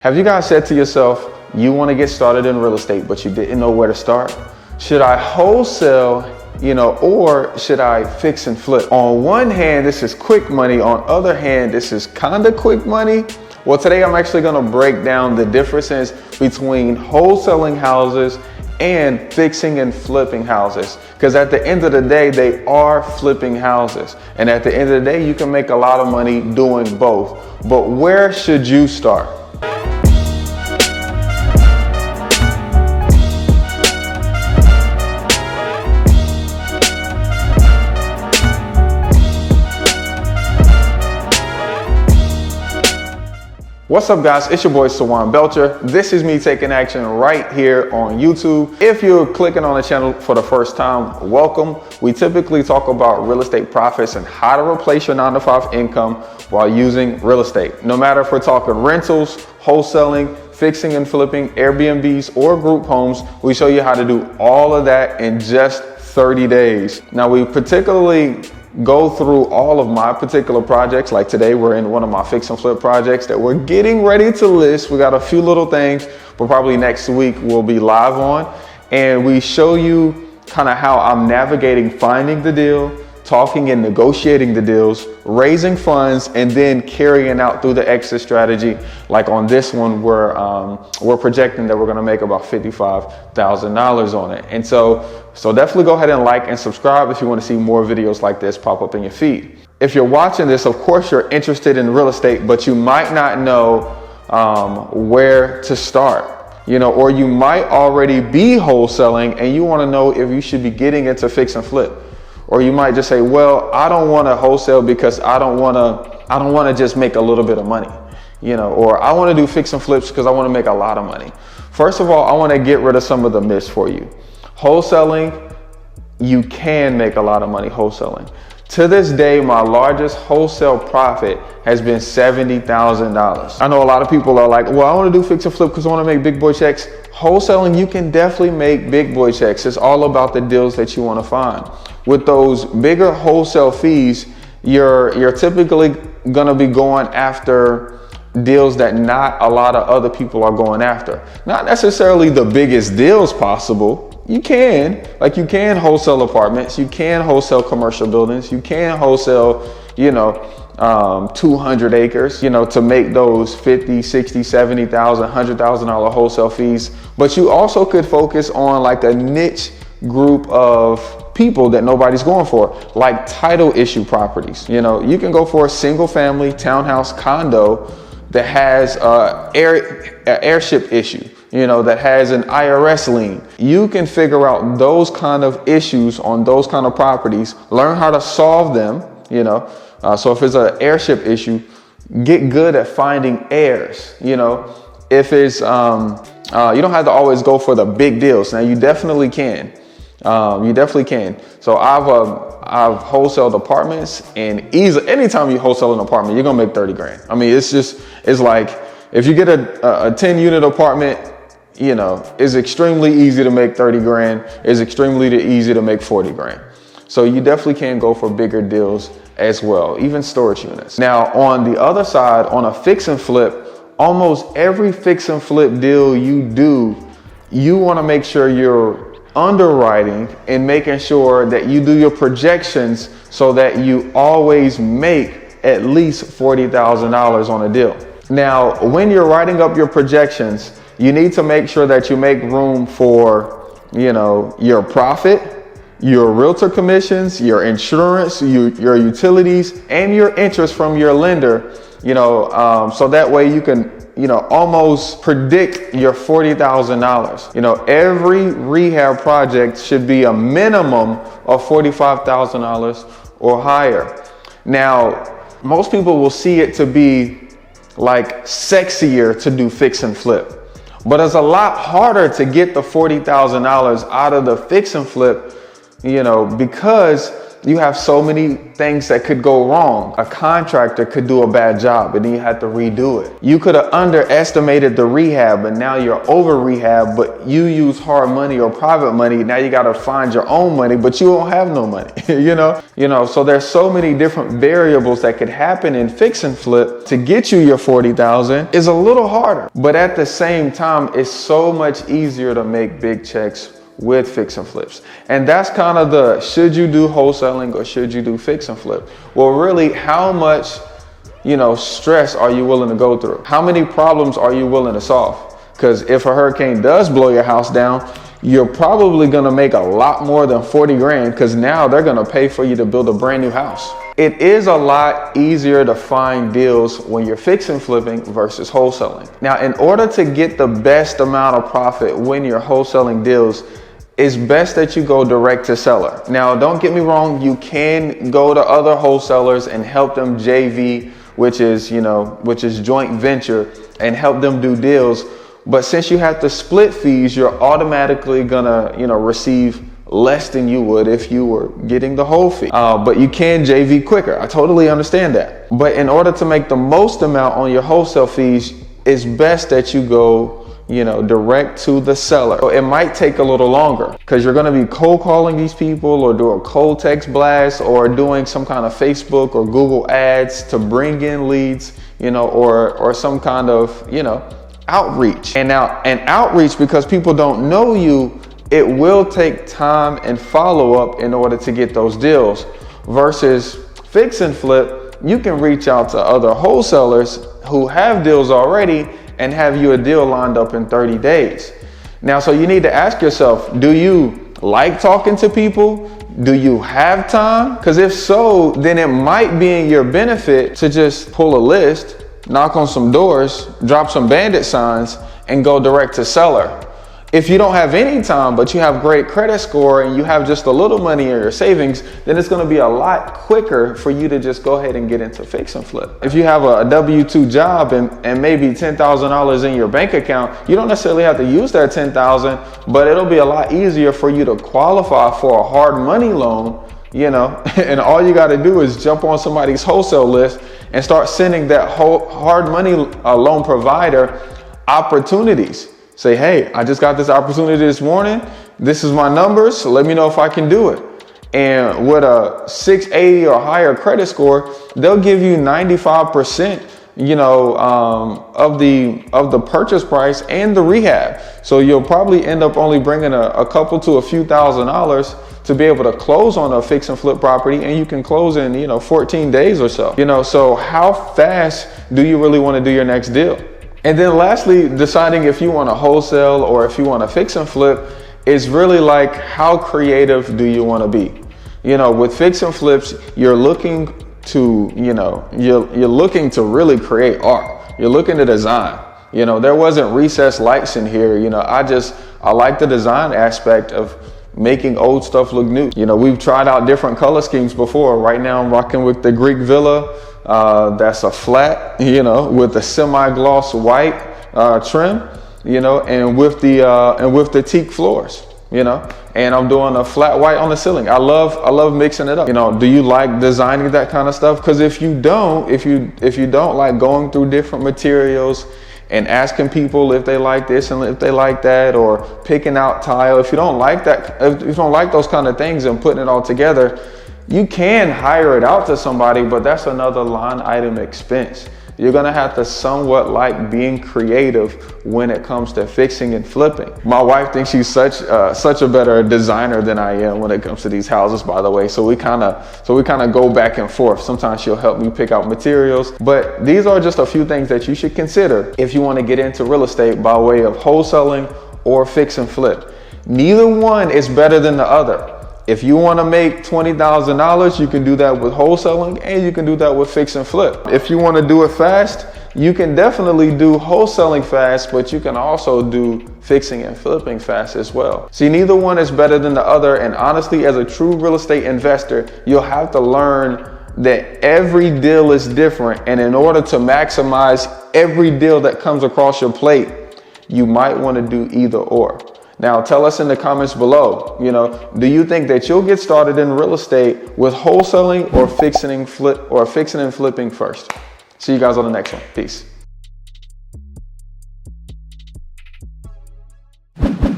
Have you guys said to yourself, you want to get started in real estate, but you didn't know where to start? Should I wholesale, or should I fix and flip? On one hand, this is quick money. On other hand, this is kind of quick money. Well, today I'm actually going to break down the differences between wholesaling houses and fixing and flipping houses. Because at the end of the day, they are flipping houses. And at the end of the day, you can make a lot of money doing both. But where should you start? What's up, guys? It's your boy Sawan Belcher. This is me taking action right here on YouTube. If you're clicking on the channel for the first time, welcome. We typically talk about real estate profits and how to replace your 9-to-5 income while using real estate. No matter if we're talking rentals, wholesaling, fixing and flipping, Airbnbs, or group homes, we show you how to do all of that in just 30 days. Now, we particularly go through all of my particular projects. Like today, we're in one of my fix and flip projects that we're getting ready to list. We got a few little things, but probably next week we'll be live on. And we show you kind of how I'm navigating finding the deal, talking and negotiating the deals, raising funds, and then carrying out through the exit strategy. Like on this one, we're projecting that we're going to make about $55,000 on it. And so definitely go ahead and like and subscribe if you want to see more videos like this pop up in your feed. If you're watching this, of course, you're interested in real estate, but you might not know where to start. Or you might already be wholesaling and you want to know if you should be getting into fix and flip. Or you might just say, well, I don't want to wholesale because I don't want to just make a little bit of money, or I want to do fix and flips because I want to make a lot of money. First of all, I want to get rid of some of the myths for you. Wholesaling, you can make a lot of money wholesaling. To this day, my largest wholesale profit has been $70,000. I know a lot of people are like, well, I want to do fix and flip because I want to make big boy checks. Wholesaling, you can definitely make big boy checks. It's all about the deals that you want to find. With those bigger wholesale fees, you're typically going to be going after deals that not a lot of other people are going after. Not necessarily the biggest deals possible. You can wholesale apartments, you can wholesale commercial buildings, you can wholesale, 200 acres, to make those 50, 60, 70,000, $100,000 wholesale fees. But you also could focus on like a niche group of people that nobody's going for, like title issue properties. You can go for a single family townhouse condo that has an airship issue, that has an IRS lien. You can figure out those kind of issues on those kind of properties, learn how to solve them, so if it's an airship issue, get good at finding heirs, if it's, you don't have to always go for the big deals. Now you definitely can. So I've wholesaled apartments, and anytime you wholesale an apartment, you're gonna make 30 grand. I mean, it's like if you get a 10 unit apartment, it's extremely easy to make 30 grand. It's extremely easy to make 40 grand. So you definitely can go for bigger deals as well, even storage units. Now, on the other side, on a fix and flip, almost every fix and flip deal you do, you want to make sure you're underwriting and making sure that you do your projections so that you always make at least $40,000 on a deal. Now, when you're writing up your projections, you need to make sure that you make room for, your profit, your realtor commissions, your insurance, your utilities, and your interest from your lender, so that way you can, almost predict your $40,000. Every rehab project should be a minimum of $45,000 or higher. Now, most people will see it to be like sexier to do fix and flip, but it's a lot harder to get the $40,000 out of the fix and flip, because you have so many things that could go wrong. A contractor could do a bad job and then you have to redo it. You could have underestimated the rehab and now you're over rehab, but you use hard money or private money. Now you got to find your own money, but you don't have no money, you know, so there's so many different variables that could happen in fix and flip. To get you your 40,000 is a little harder, but at the same time, it's so much easier to make big checks with fix and flips. And that's kind of the, should you do wholesaling or should you do fix and flip? Well, really, how much, stress are you willing to go through? How many problems are you willing to solve? Because if a hurricane does blow your house down, you're probably going to make a lot more than 40 grand because now they're going to pay for you to build a brand new house. It is a lot easier to find deals when you're fix and flipping versus wholesaling. Now, in order to get the best amount of profit when you're wholesaling deals, it's best that you go direct to seller. Now, don't get me wrong, you can go to other wholesalers and help them JV, which is joint venture, and help them do deals. But since you have to split fees, you're automatically gonna, receive less than you would if you were getting the whole fee. But you can JV quicker. I totally understand that. But in order to make the most amount on your wholesale fees, it's best that you go direct to the seller. So it might take a little longer because you're going to be cold calling these people or do a cold text blast or doing some kind of Facebook or Google ads to bring in leads, or some kind of, outreach. And now an outreach, because people don't know you, it will take time and follow up in order to get those deals. Versus fix and flip, you can reach out to other wholesalers who have deals already and have you a deal lined up in 30 days. Now, so you need to ask yourself, do you like talking to people? Do you have time? Because if so, then it might be in your benefit to just pull a list, knock on some doors, drop some bandit signs, and go direct to seller. If you don't have any time, but you have great credit score and you have just a little money in your savings, then it's going to be a lot quicker for you to just go ahead and get into fix and flip. If you have a W-2 job and maybe $10,000 in your bank account, you don't necessarily have to use that $10,000, but it'll be a lot easier for you to qualify for a hard money loan, and all you got to do is jump on somebody's wholesale list and start sending that hard money loan provider opportunities. Say, hey, I just got this opportunity this morning. This is my numbers. So let me know if I can do it. And with a 680 or higher credit score, they'll give you 95%, of the purchase price and the rehab. So you'll probably end up only bringing a couple to a few $1,000s to be able to close on a fix and flip property, and you can close in 14 days or so. So how fast do you really want to do your next deal? And then lastly, deciding if you want to wholesale or if you want to fix and flip is really like, how creative do you want to be? With fix and flips, you're looking to, you're looking to really create art. You're looking to design. There wasn't recessed lights in here. I like the design aspect of making old stuff look new. We've tried out different color schemes before. Right now I'm rocking with the Greek Villa. That's a flat, with a semi-gloss white trim, and with the teak floors, and I'm doing a flat white on the ceiling. I love mixing it up. Do you like designing that kind of stuff? Because if you don't like going through different materials and asking people if they like this and if they like that, or picking out tile, if you don't like that, if you don't like those kind of things and putting it all together, you can hire it out to somebody, but that's another line item expense. You're gonna have to somewhat like being creative when it comes to fixing and flipping. My wife thinks she's such a better designer than I am when it comes to these houses, by the way. So we kind of go back and forth. Sometimes she'll help me pick out materials, but these are just a few things that you should consider if you want to get into real estate by way of wholesaling or fix and flip. Neither one is better than the other. If you want to make $20,000, you can do that with wholesaling and you can do that with fix and flip. If you want to do it fast, you can definitely do wholesaling fast, but you can also do fixing and flipping fast as well. See, neither one is better than the other. And honestly, as a true real estate investor, you'll have to learn that every deal is different. And in order to maximize every deal that comes across your plate, you might want to do either or. Now, tell us in the comments below, do you think that you'll get started in real estate with wholesaling or fixing and flipping first? See you guys on the next one. Peace.